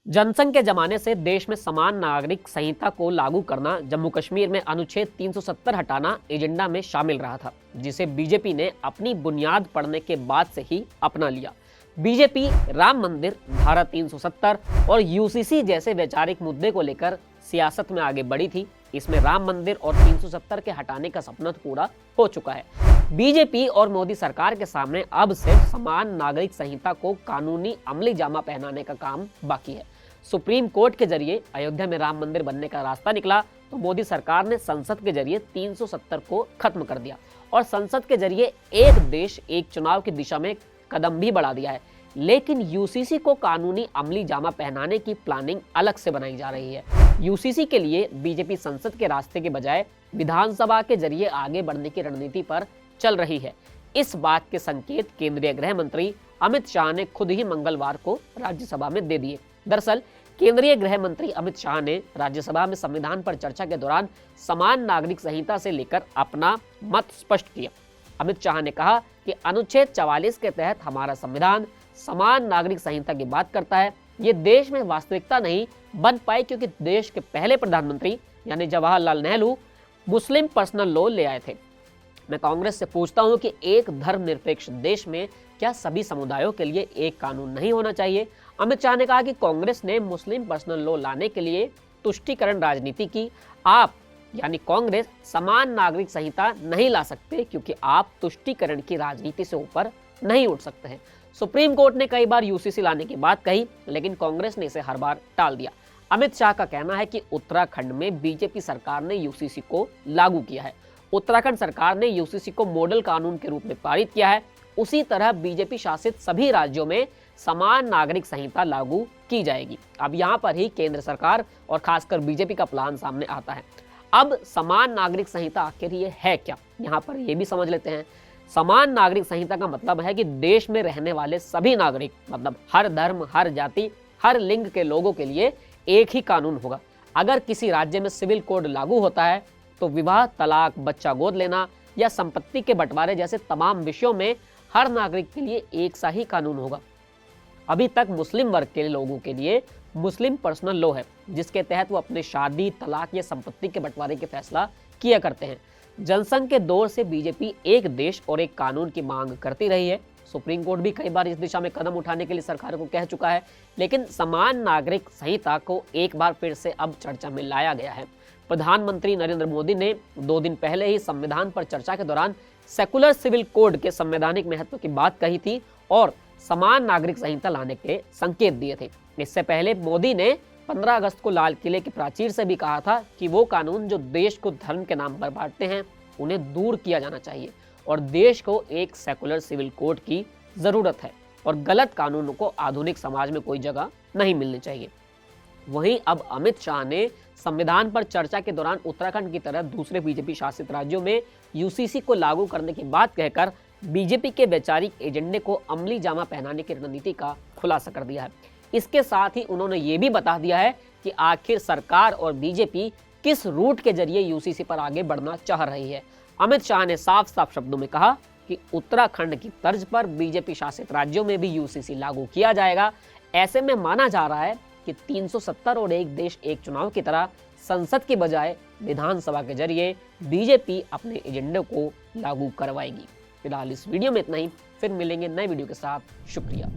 जनसंघ के जमाने से देश में समान नागरिक संहिता को लागू करना, जम्मू कश्मीर में अनुच्छेद 370 हटाना एजेंडा में शामिल रहा था, जिसे बीजेपी ने अपनी बुनियाद पड़ने के बाद से ही अपना लिया। बीजेपी राम मंदिर, धारा 370 और यूसीसी जैसे वैचारिक मुद्दे को लेकर सियासत में आगे बढ़ी थी। इसमें राम मंदिर और 370 के हटाने का सपना तो पूरा हो चुका है। बीजेपी और मोदी सरकार के सामने अब सिर्फ समान नागरिक संहिता को कानूनी अमली जामा पहनाने का काम बाकी है। सुप्रीम कोर्ट के जरिए अयोध्या में राम मंदिर बनने का रास्ता निकला तो मोदी सरकार ने संसद के जरिए 370 को खत्म कर दिया और संसद के जरिए एक देश एक चुनाव की दिशा में कदम भी बढ़ा दिया है। लेकिन यूसीसी को कानूनी अमली जामा पहनाने की प्लानिंग अलग से बनाई जा रही है। यूसीसी के लिए बीजेपी संसद के रास्ते के बजाय विधानसभा के जरिए आगे बढ़ने की रणनीति पर चल रही है। इस बात के संकेत केंद्रीय गृह मंत्री अमित शाह ने खुद ही मंगलवार को राज्यसभा में दे दिए। दरअसल केंद्रीय गृह मंत्री अमित शाह ने राज्यसभा में संविधान पर चर्चा के दौरान समान नागरिक संहिता से लेकर अपना मत स्पष्ट किया। अमित शाह ने कहा कि अनुच्छेद 44 के तहत हमारा संविधान समान नागरिक संहिता की बात करता है। ये देश में वास्तविकता नहीं बन पाई क्योंकि देश के पहले प्रधानमंत्री यानी जवाहरलाल नेहरू मुस्लिम पर्सनल लॉ ले आए थे। मैं कांग्रेस से पूछता हूं कि एक धर्मनिरपेक्ष देश में क्या सभी समुदायों के लिए एक कानून नहीं होना चाहिए? अमित शाह ने कहा कि कांग्रेस ने मुस्लिम पर्सनल लॉ लाने के लिए तुष्टीकरण राजनीति की। आप यानी कांग्रेस समान नागरिक संहिता नहीं ला सकते क्योंकि आप तुष्टीकरण की राजनीति से ऊपर नहीं उठ सकते हैं। सुप्रीम कोर्ट ने कई बार यूसीसी लाने की बात कही, लेकिन कांग्रेस ने इसे हर बार टाल दिया। अमित शाह का कहना है कि उत्तराखंड में बीजेपी सरकार ने यूसीसी को लागू किया है। उत्तराखंड सरकार ने यूसीसी को मॉडल कानून के रूप में पारित किया है। उसी तरह बीजेपी शासित सभी राज्यों में समान नागरिक संहिता लागू की जाएगी। अब यहाँ पर ही केंद्र सरकार और खासकर बीजेपी का प्लान सामने आता है। अब समान नागरिक संहिता आखिर ये है क्या, यहाँ पर ये भी समझ लेते हैं। समान नागरिक संहिता का मतलब है कि देश में रहने वाले सभी नागरिक, मतलब हर धर्म, हर जाति, हर लिंग के लोगों के लिए एक ही कानून होगा। अगर किसी राज्य में सिविल कोड लागू होता है तो विवाह, तलाक, बच्चा गोद लेना या संपत्ति के बंटवारे जैसे तमाम विषयों में हर नागरिक के लिए एक सा ही कानून होगा। अभी तक मुस्लिम वर्ग के लोगों के लिए मुस्लिम पर्सनल लॉ है, जिसके तहत वो अपने शादी, तलाक या संपत्ति के बंटवारे के फैसला किया करते हैं। जनसंघ के दौर से बीजेपी एक देश और एक कानून की मांग करती रही है। सुप्रीम कोर्ट भी कई बार इस दिशा में कदम उठाने के लिए सरकार को कह चुका है, लेकिन समान नागरिक संहिता को एक बार फिर से अब चर्चा में लाया गया है। प्रधानमंत्री नरेंद्र मोदी ने 2 दिन पहले ही संविधान पर चर्चा के दौरान सेकुलर सिविल कोड के संवैधानिक महत्व की बात कही थी और समान नागरिक संहिता लाने के संकेत दिए थे। इससे पहले मोदी ने 15 अगस्त को लाल किले की प्राचीर से भी कहा था कि वो कानून जो देश को धर्म के नाम पर बांटते हैं उन्हें दूर किया जाना चाहिए और देश को एक सेकुलर सिविल कोड की जरूरत है और गलत कानूनों को आधुनिक समाज में कोई जगह नहीं मिलनी चाहिए। वहीं अब अमित शाह ने संविधान पर चर्चा के दौरान उत्तराखंड की तरह दूसरे बीजेपी शासित राज्यों में यूसीसी को लागू करने की बात कहकर बीजेपी के वैचारिक एजेंडे को अमली जामा पहनाने की रणनीति का खुलासा कर दिया है। इसके साथ ही उन्होंने ये भी बता दिया है कि आखिर सरकार और बीजेपी किस रूट के जरिए यूसीसी पर आगे बढ़ना चाह रही है। अमित शाह ने साफ साफ शब्दों में कहा कि उत्तराखंड की तर्ज पर बीजेपी शासित राज्यों में भी यूसीसी लागू किया जाएगा। ऐसे में माना जा रहा है कि 370 और एक देश एक चुनाव की तरह संसद के बजाय विधानसभा के जरिए बीजेपी अपने एजेंडे को लागू करवाएगी। फिलहाल इस वीडियो में इतना ही, फिर मिलेंगे नए वीडियो के साथ। शुक्रिया।